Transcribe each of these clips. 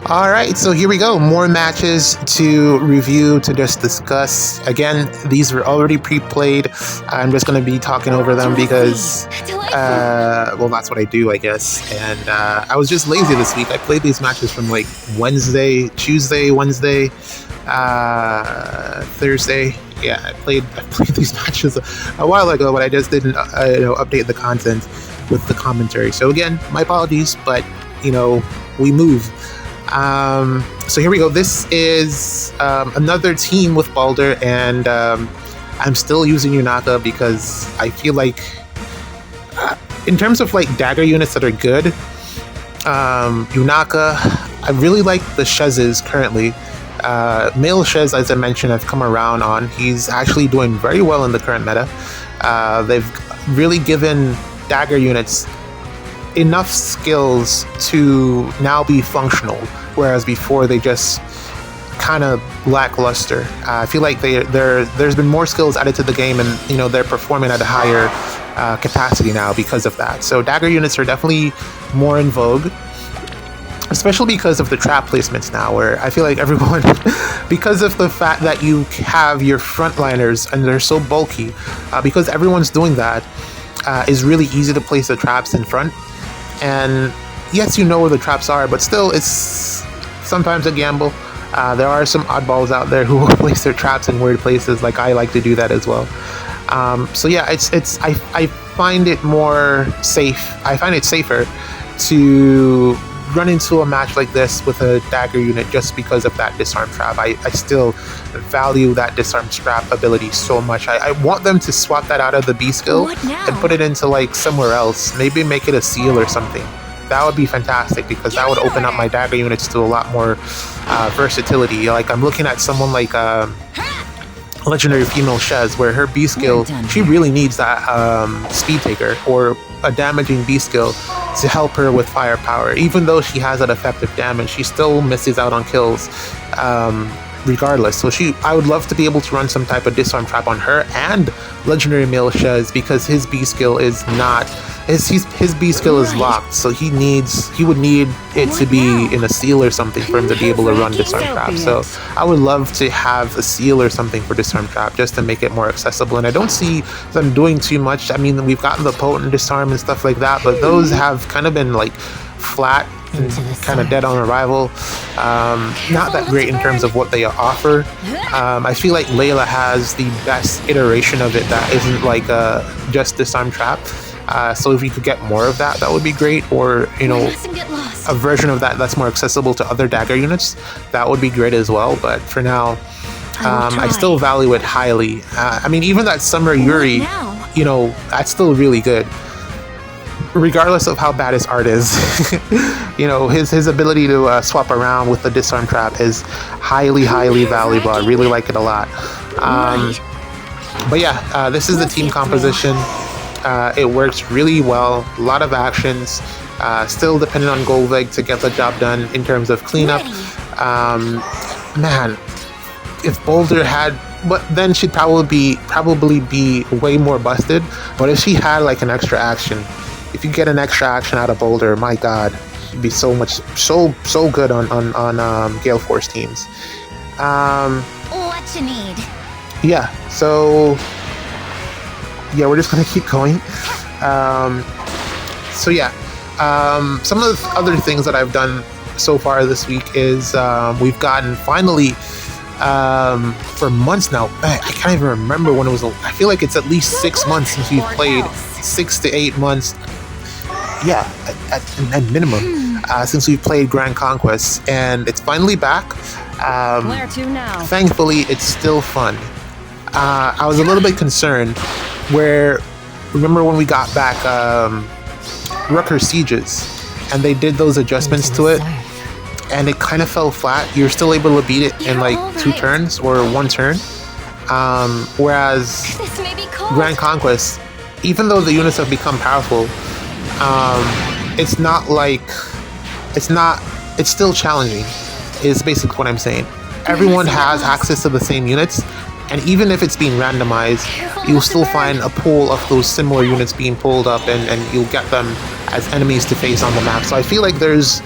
All right, so here we go. More matches to review, to just discuss. Again, these were already pre-played. I'm just going to be talking over them because, well, that's what I do, I guess. And I was just lazy this week. I played these matches from like Tuesday, Wednesday, Thursday. Yeah, I played these matches a while ago, but I just didn't, update the content with the commentary. So again, my apologies, but we move. So here we go. This is another team with Baldr, and I'm still using Yunaka because I feel like, in terms of like dagger units that are good, Yunaka, I really like the Shezes currently. Male Shez, as I mentioned, I've come around on. He's actually doing very well in the current meta. They've really given dagger units enough skills to now be functional, whereas before they just kind of lackluster. I feel like there's been more skills added to the game, and they're performing at a higher capacity now because of that. So dagger units are definitely more in vogue, especially because of the trap placements now, where I feel like everyone, because of the fact that you have your frontliners and they're so bulky, because everyone's doing that, is really easy to place the traps in front. And yes, you know where the traps are, but still, it's sometimes a gamble. There are some oddballs out there who will place their traps in weird places, like I like to do that as well. So yeah, I find it more safe. I find it safer to run into a match like this with a dagger unit just because of that disarm trap. I still value that disarm trap ability so much. I want them to swap that out of the B skill and put it into like somewhere else. Maybe make it a seal or something. That would be fantastic, because that would open up my dagger units to a lot more versatility. Like I'm looking at someone like legendary female Shez, where her B skill, she really needs that speed taker or a damaging B skill to help her with firepower. Even though she has that effective damage, she still misses out on kills regardless. So I would love to be able to run some type of disarm trap on her and legendary male Shez, because his B skill is not his B skill is locked, so he would need it to be in a seal or something for him to be able to run disarm trap. So I would love to have a seal or something for disarm trap just to make it more accessible. And I don't see them doing too much. I mean, we've gotten the potent disarm and stuff like that, but those have kind of been like flat and kind of dead on arrival. Not that great in terms of what they offer. I feel like Layla has the best iteration of it that isn't like just disarm trap. So if we could get more of that, that would be great. Or a version of that that's more accessible to other dagger units, that would be great as well. But for now, I still value it highly. I mean, even that Summer Yuri, that's still really good, regardless of how bad his art is. His ability to swap around with the disarm trap is highly valuable. I really like it a lot. But yeah, this is the team composition. It works really well. A lot of actions. Still dependent on Golveg to get the job done in terms of cleanup. Man, if Baldr had, but then she'd probably be way more busted. But if she had like an extra action, if you get an extra action out of Baldr, my God, she'd be so good on Gale Force teams. What you need? Yeah. So. Yeah, we're just gonna keep going. So yeah, some of the other things that I've done so far this week is we've gotten finally, for months now. I can't even remember when it was. I feel like it's at least 6 months since we've played. 6 to 8 months. Yeah, at minimum, since we've played Grand Conquest, and it's finally back. Where to now? Thankfully, it's still fun. I was a little bit concerned. Remember when we got back Rucker Sieges, and they did those adjustments to it, and it kind of fell flat. You're still able to beat it in like 2 turns or 1 turn. Whereas Grand Conquest, even though the units have become powerful, it's still challenging, is basically what I'm saying. Everyone has access to the same units, and even if it's being randomized, you'll still find a pool of those similar units being pulled up, and you'll get them as enemies to face on the map. So I feel like there's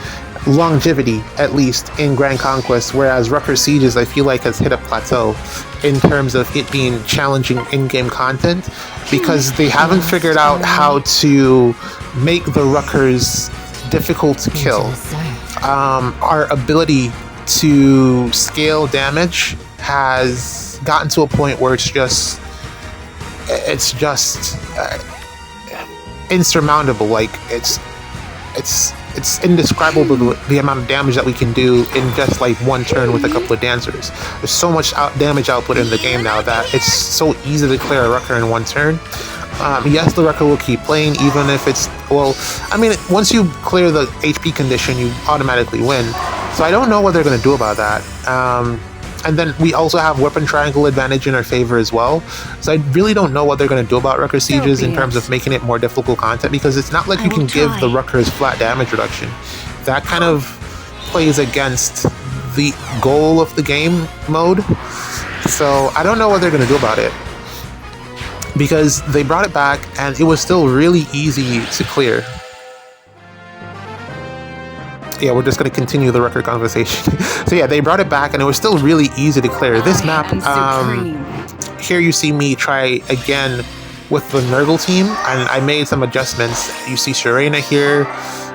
longevity, at least in Grand Conquest, whereas Rucker Sieges I feel like has hit a plateau in terms of it being challenging in-game content, because they haven't figured out how to make the Ruckers difficult to kill. Our ability to scale damage has gotten to a point where it's just insurmountable. Like it's indescribable the amount of damage that we can do in just like one turn with a couple of dancers. There's so much damage output in the game now that it's so easy to clear a Rucker in one turn. Yes, the Rucker will keep playing even if it's, well, I mean, once you clear the HP condition, you automatically win. So I don't know what they're going to do about that. And then we also have weapon triangle advantage in our favor as well. So I really don't know what they're going to do about Rucker Sieges in terms of making it more difficult content, because it's not like you can give the Ruckers flat damage reduction. That kind of plays against the goal of the game mode. So I don't know what they're going to do about it, because they brought it back and it was still really easy to clear. Yeah, we're just going to continue the Rucker conversation. So yeah, they brought it back and it was still really easy to clear. This map, here you see me try again with the Nurgle team, and I made some adjustments. You see Sharena here,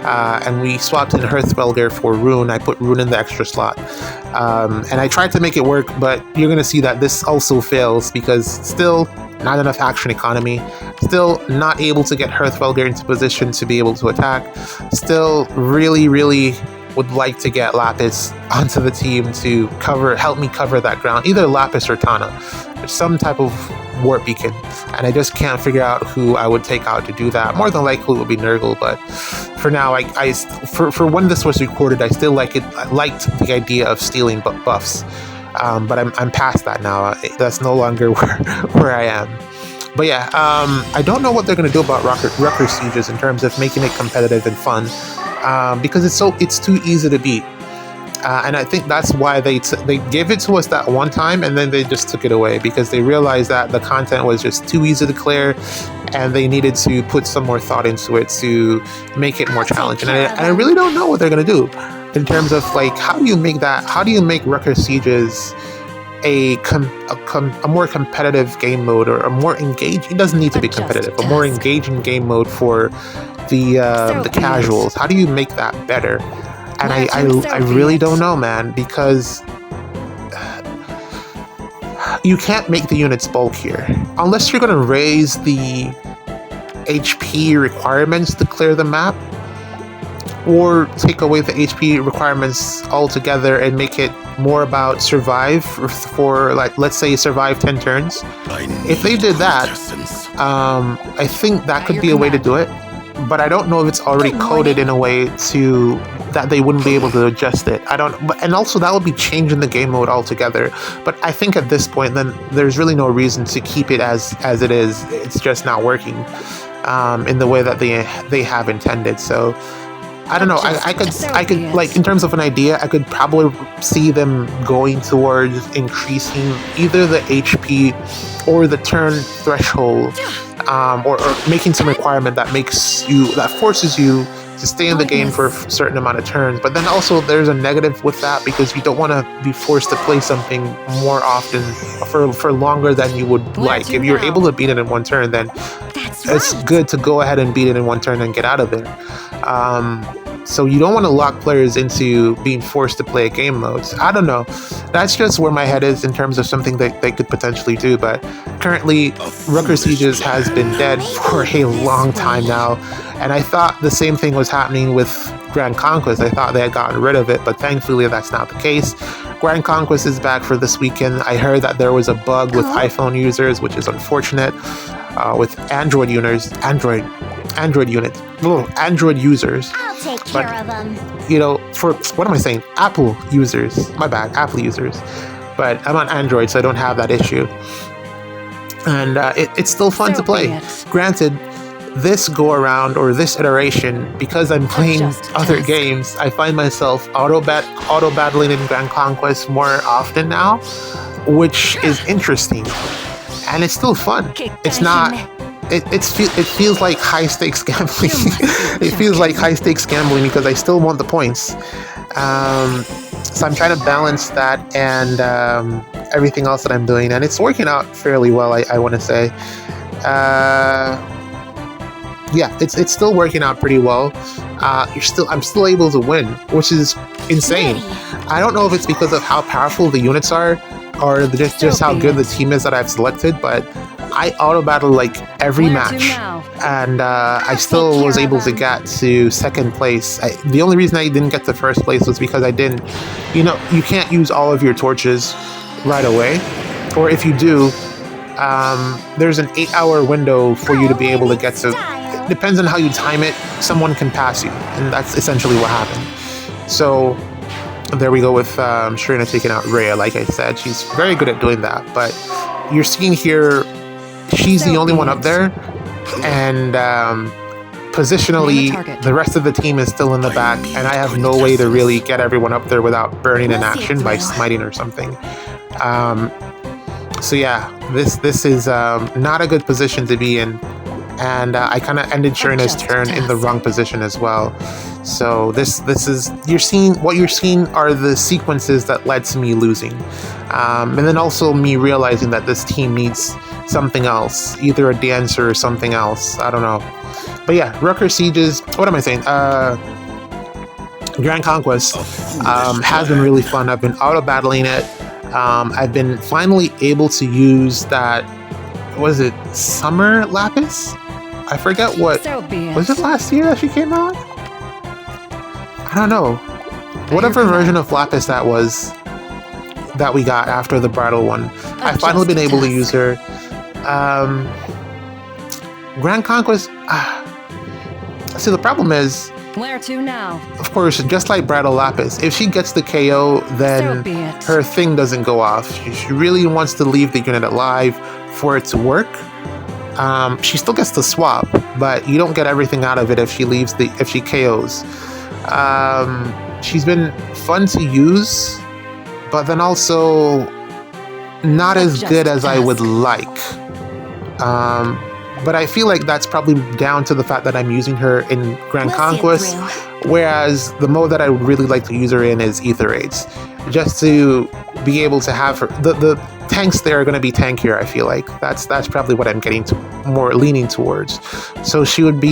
and we swapped in Hearthwelger for Rune. I put Rune in the extra slot. And I tried to make it work, but you're going to see that this also fails because still not enough action economy, still not able to get Hearthwelger into position to be able to attack, still really would like to get Lapis onto the team to help me cover that ground, either Lapis or Tana. There's some type of warp beacon, and I just can't figure out who I would take out to do that. More than likely it would be Nurgle, but for now, for when this was recorded, I still like it. I liked the idea of stealing buffs, but I'm past that now. That's no longer where I am. But yeah, I don't know what they're going to do about Rucker Sieges in terms of making it competitive and fun, because it's too easy to beat. And I think that's why they gave it to us that one time, and then they just took it away because they realized that the content was just too easy to clear, and they needed to put some more thought into it to make it more challenging. And I really don't know what they're going to do in terms of like, how do you make Rucker Sieges a more competitive game mode, or a more engaging, it doesn't need to be competitive, a more engaging game mode for the casuals. How do you make that better? And I really don't know, man, because you can't make the units bulkier unless you're going to raise the HP requirements to clear the map, or take away the HP requirements altogether and make it more about survive for like, let's say, survive 10 turns. If they did that, I think that could be a way to do it, but I don't know if it's already coded in a way to that they wouldn't be able to adjust it. And also that would be changing the game mode altogether. But I think at this point, then there's really no reason to keep it as it is. It's just not working in the way that they have intended. So I don't know. I could like, in terms of an idea, I could probably see them going towards increasing either the HP or the turn threshold, or making some requirement that forces you to stay in the game for a certain amount of turns. But then also there's a negative with that, because you don't want to be forced to play something more often for longer than you would like. If you're able to beat it in one turn, then it's good to go ahead and beat it in one turn and get out of there. So you don't want to lock players into being forced to play a game mode. So I don't know. That's just where my head is in terms of something that they could potentially do. But currently, Rucker Sieges has been dead for a long time now. And I thought the same thing was happening with Grand Conquest. I thought they had gotten rid of it, but thankfully that's not the case. Grand Conquest is back for this weekend. I heard that there was a bug with iPhone users, which is unfortunate. With Android users. I'll take care of them. You know, for what am I saying? Apple users. My bad, Apple users. But I'm on Android, so I don't have that issue. And it's still fun to play. Granted, this go around, or this iteration, because I'm playing other games, I find myself auto battling in Grand Conquest more often now, which is interesting. And it's still fun. It's not it feels like high stakes gambling. It feels like high stakes gambling because I still want the points. So I'm trying to balance that and everything else that I'm doing, and it's working out fairly well. I want to say, yeah, it's still working out pretty well. I'm still able to win, which is insane. I don't know if it's because of how powerful the units are, or just how good the team is that I've selected, but I auto battle like every match, and I still was able to get to second place. The only reason I didn't get to first place was because I didn't, you can't use all of your torches right away, or if you do, there's an 8-hour window for you to be able to get to. It depends on how you time it. Someone can pass you, and that's essentially what happened. So there we go with Sharina taking out Rhea. Like I said, she's very good at doing that, but you're seeing here, she's the only one up there, and positionally, the rest of the team is still in the back, and I have no way to really get everyone up there without burning an action by smiting or something. So yeah, this is not a good position to be in, and I kind of ended Sharina's turn in the wrong position as well. So this is what you're seeing are the sequences that led to me losing, and then also me realizing that this team needs something else, either a dancer or something else. I don't know, but yeah, Rucker Sieges. What am I saying? Grand Conquest has been really fun. I've been auto battling it. I've been finally able to use that. Was it Summer Lapis? I forget what. Was it last year that she came out? I don't know. Whatever version of Lapis that was that we got after the bridal one. I've finally been able to use her. Grand Conquest. See, the problem is, Where to now? of course, just like Bridal Lapis, if she gets the KO, then her thing doesn't go off. She really wants to leave the unit alive for it to work. She still gets to swap, but you don't get everything out of it if she KOs. She's been fun to use, but then also not as good as I would like. But I feel like that's probably down to the fact that I'm using her in Grand Conquest, whereas the mode that I would really like to use her in is Ether Raids, just to be able to have her. The tanks there are going to be tankier. I feel like that's probably what I'm getting to more leaning towards. So she would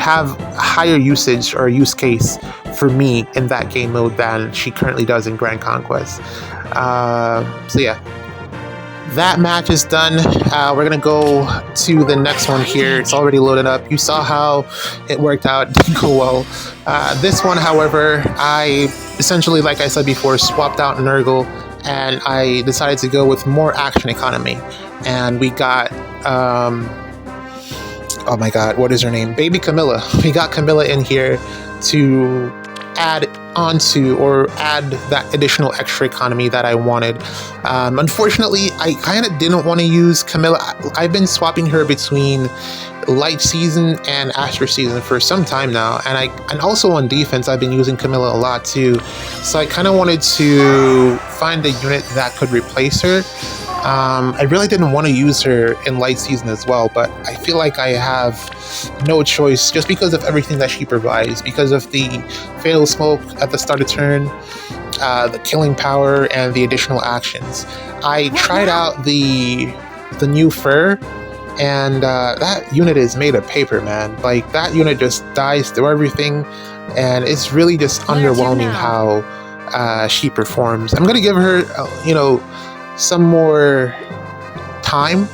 have higher usage or use case for me in that game mode than she currently does in Grand Conquest. So yeah. That match is done. We're going to go to the next one here. It's already loaded up. You saw how it worked out. It didn't go well. This one, however, I essentially, like I said before, swapped out Nurgle, and I decided to go with more action economy. And we got, oh my god, what is her name? Baby Camilla. We got Camilla in here to add onto or add that additional extra economy that I wanted. Unfortunately, I kind of didn't want to use Camilla. I've been swapping her between Light Season and Astro Season for some time now, and also on defense I've been using Camilla a lot too. So I kind of wanted to find a unit that could replace her. I really didn't want to use her in Light Season as well, but I feel like I have no choice just because of everything that she provides, because of the Fatal Smoke at the start of turn, the killing power, and the additional actions. I tried out the new fur, and that unit is made of paper, man. Like, that unit just dies through everything, and it's really just underwhelming how she performs. I'm gonna give her, some more time,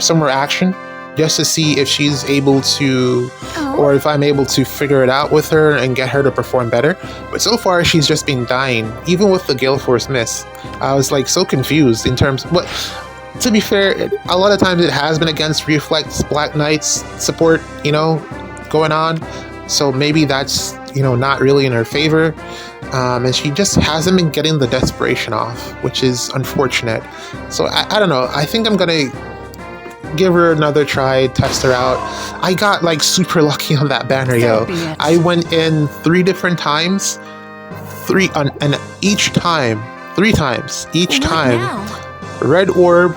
some more action, just to see if she's able to, or if I'm able to figure it out with her and get her to perform better. But so far, she's just been dying, even with the Gale Force miss. I was like so confused in terms, but to be fair, a lot of times it has been against Reflex Black Knights support, going on. So maybe that's, not really in her favor. And she just hasn't been getting the desperation off, which is unfortunate. So I don't know. I think I'm going to give her another try, test her out. I got like super lucky on that banner, yo. I went in 3 different times, and each time, 3 times, each time, Red Orb,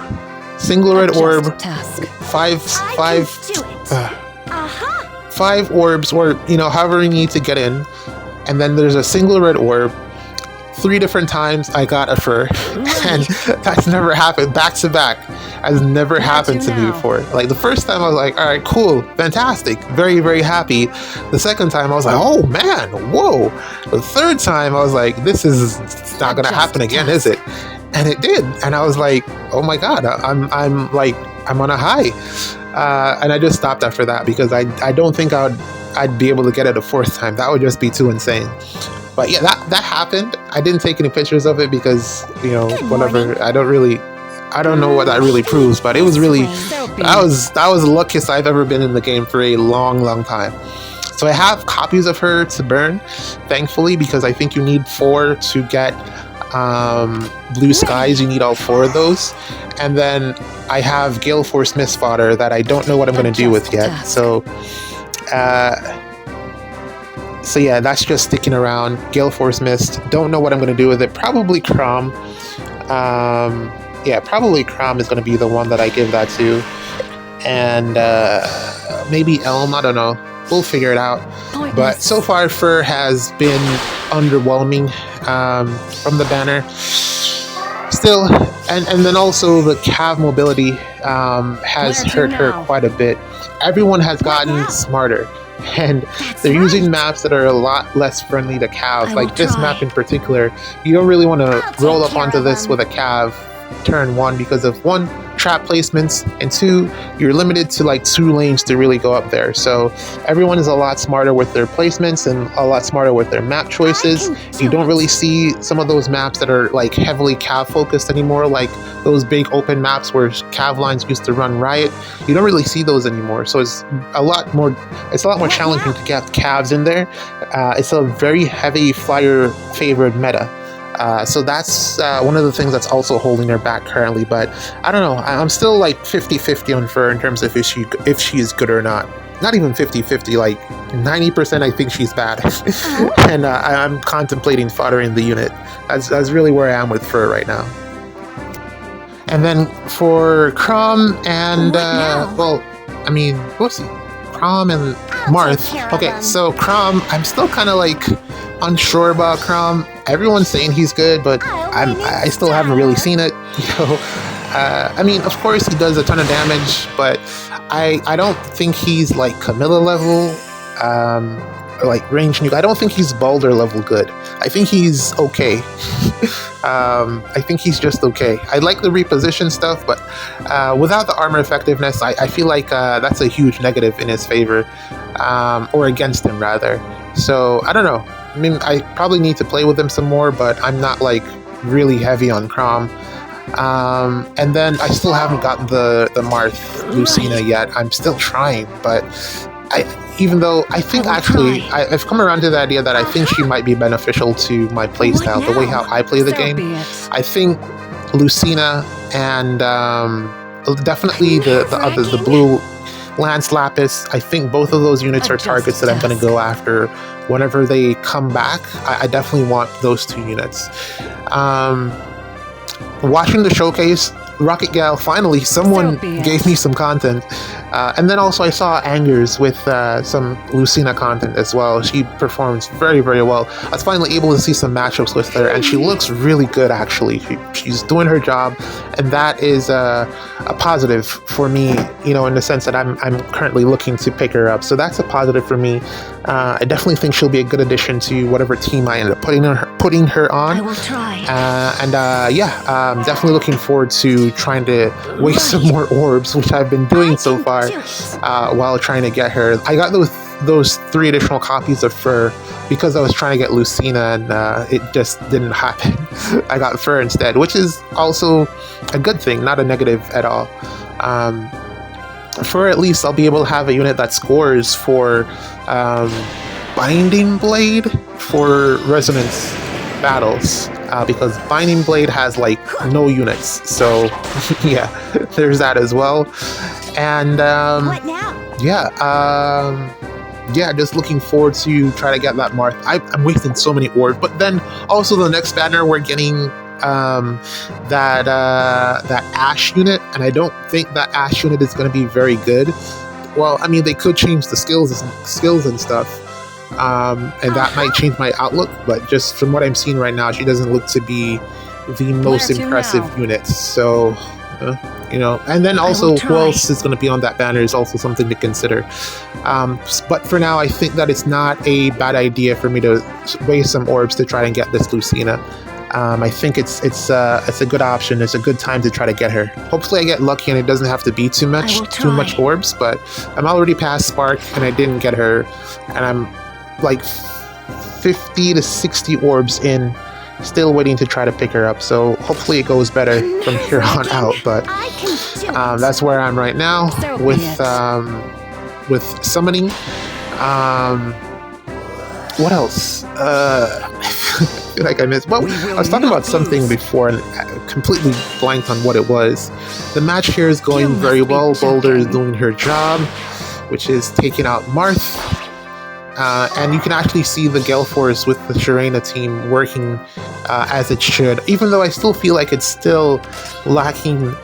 single red orb, Just a task. five orbs, or however you need to get in, and then there's a single red orb. 3 different times I got a fur, and that's never happened back to back. Has never happened to me before. Like the first time I was like, all right, cool, fantastic, very, very happy. The second time I was like, oh man, whoa. The third time I was like, this is not gonna happen again, is it? And it did, and I was like, oh my god, I'm on a high, and I just stopped after that because I don't think I'd be able to get it a 4th time. That would just be too insane. But yeah, that happened. I didn't take any pictures of it because, whatever. I don't know what that really proves, but it was really, that was the luckiest I've ever been in the game for a long, long time. So I have copies of her to burn, thankfully, because I think you need 4 to get Blue Skies. You need all 4 of those. And then I have Gale Force Mist fodder that I don't know what I'm going to do with yet. So yeah, that's just sticking around. Gale Force Mist. Don't know what I'm going to do with it. Probably Crom. Yeah, probably Crom is going to be the one that I give that to. And maybe Elm. I don't know. We'll figure it out. But so far, Fur has been underwhelming from the banner. Still, and then also the Cav mobility has hurt her quite a bit. Everyone has gotten smarter. And they're using maps that are a lot less friendly to Cavs. Like this map in particular, you don't really want to roll up onto this with a Cav turn 1 because of 1, trap placements, and 2, you're limited to like 2 lanes to really go up there. So everyone is a lot smarter with their placements and a lot smarter with their map choices. You don't really see some of those maps that are like heavily Cav focused anymore, like those big open maps where Cav lines used to run riot. You don't really see those anymore. So it's a lot more challenging to get Cavs in there. It's a very heavy flyer favored meta. So that's one of the things that's also holding her back currently. But I don't know. I'm still like 50-50 on Fur in terms of if she is good or not. Not even 50-50, like 90% I think she's bad. And I'm contemplating foddering the unit. That's really where I am with Fur right now. And then for Crom and, we'll see. Crom and Marth. Okay, so Crom, I'm still kind of like unsure about Crom. Everyone's saying he's good, but I still haven't really seen it. Of course he does a ton of damage, but I don't think he's like Camilla level, like range nuke. I don't think he's Baldr level good. I think he's okay. I think he's just okay. I like the reposition stuff, but without the armor effectiveness, I feel like that's a huge negative in his favor, or against him rather. So I don't know. I mean, I probably need to play with him some more, but I'm not like really heavy on Crom. And then I still haven't gotten the Marth Lucina yet. I'm still trying, but even though I think actually I've come around to the idea that I think she might be beneficial to my playstyle, the way how I play the game. I think Lucina and definitely the blue Lance Lapis, I think both of those units are targets that I'm going to go after whenever they come back. I definitely want those 2 units. Watching the showcase, Rocket Gal, finally someone gave me some content. And then also I saw Angers with some Lucina content as well. She performs very, very well. I was finally able to see some matchups with her, and she looks really good actually. She's doing her job, and that is a positive for me, in the sense that I'm currently looking to pick her up. So that's a positive for me. I definitely think she'll be a good addition to whatever team I end up putting her on. I will try. I'm definitely looking forward to trying to waste some more orbs, which I've been doing so far, while trying to get her. I got those 3 additional copies of Fur because I was trying to get Lucina, and it just didn't happen. I got Fur instead, which is also a good thing, not a negative at all. For at least I'll be able to have a unit that scores for Binding Blade for Resonance battles, because Binding Blade has like no units, so yeah, there's that as well. And What now? just looking forward to try to get that Marth. I'm wasting so many orbs, but then also the next banner we're getting that Ash unit, and I don't think that Ash unit is going to be very good. Well, I mean, they could change the skills and stuff, and that might change my outlook. But just from what I'm seeing right now, she doesn't look to be the most impressive unit. So, you know, and then also who else is going to be on that banner is also something to consider. But for now, I think that it's not a bad idea for me to waste some orbs to try and get this Lucina. I think it's a good option. It's a good time to try to get her. Hopefully I get lucky and it doesn't have to be too much orbs, but I'm already past Spark and I didn't get her, and I'm like 50 to 60 orbs in, still waiting to try to pick her up. So hopefully it goes better from here on out, but that's where I'm right now with summoning. What else? I feel like I missed. Well, I was talking about something before and I completely blanked on what it was. The match here is going very well. Baldr is doing her job, which is taking out Marth. And you can actually see the Gale Force with the Sharena team working as it should, even though I still feel like it's still lacking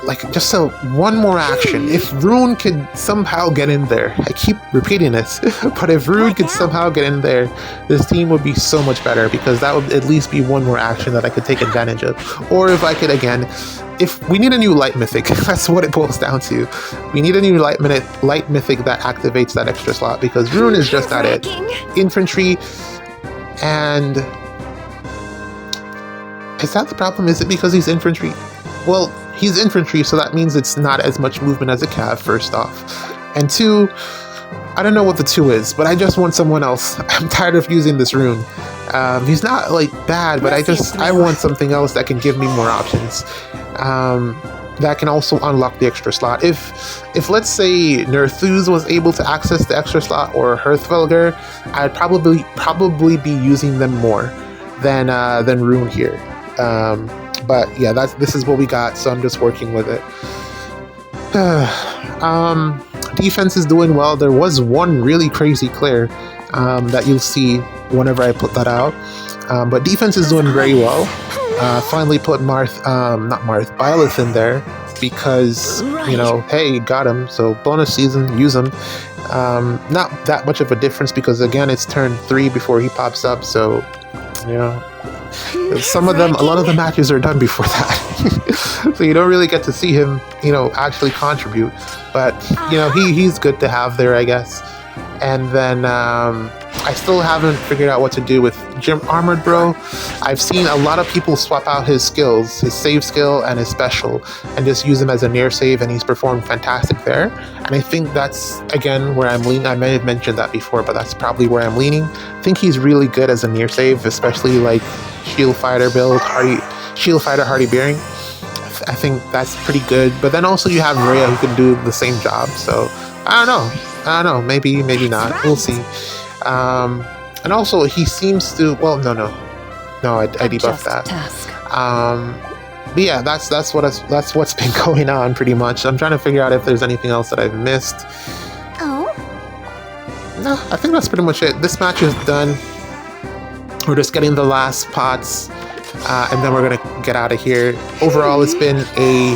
like just one more action. If Rune could somehow get in there, I keep repeating this, but if Rune could somehow get in there, this team would be so much better, because that would at least be one more action that I could take advantage of. Or if I could, again, if we need a new light mythic, that's what it boils down to. We need a new light mythic that activates that extra slot, because Rune is just not it. Infantry, and is that the problem? Is it because he's infantry? Well, he's infantry, so that means it's not as much movement as a cav, first off. And two, I don't know what the two is, but I just want someone else. I'm tired of using this Rune. He's not like bad, but I want something else that can give me more options. That can also unlock the extra slot. If let's say Nerthuz was able to access the extra slot, or Hearthvelger, I'd probably be using them more than Rune here. But yeah, this is what we got, so I'm just working with it. Defense is doing well. There was one really crazy clear that you'll see whenever I put that out. But defense is doing very well. Finally put Byleth in there, because, you know, hey, got him, so bonus season, use him. Not that much of a difference, because again, it's turn 3 before he pops up, so, you know, a lot of the matches are done before that. So you don't really get to see him, you know, actually contribute. But, you know, he's good to have there, I guess. And then I still haven't figured out what to do with Jim Armored Bro. I've seen a lot of people swap out his skills, his save skill and his special, and just use him as a near save, and he's performed fantastic there. And I think that's, again, where I'm leaning. I may have mentioned that before, but that's probably where I'm leaning. I think he's really good as a near save, especially like Shield Fighter build, Shield Fighter Hardy Bearing. I think that's pretty good. But then also you have Rhea, who can do the same job. So I don't know. Maybe not. We'll see. And also he seems to. Well, no. I debuffed that. But yeah, that's what's been going on pretty much. I'm trying to figure out if there's anything else that I've missed. Oh. No, I think that's pretty much it. This match is done. We're just getting the last pots, and then we're gonna get out of here. Overall, it's been a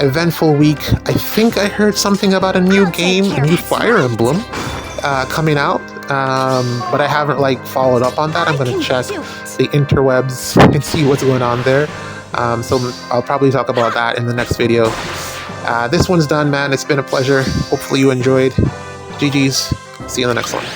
eventful week. I think I heard something about a new game, a new Fire Emblem coming out, but I haven't followed up on that. I'm gonna check the interwebs and see what's going on there. So I'll probably talk about that in the next video. This one's done, man. It's been a pleasure. Hopefully you enjoyed. GG's. See you in the next one.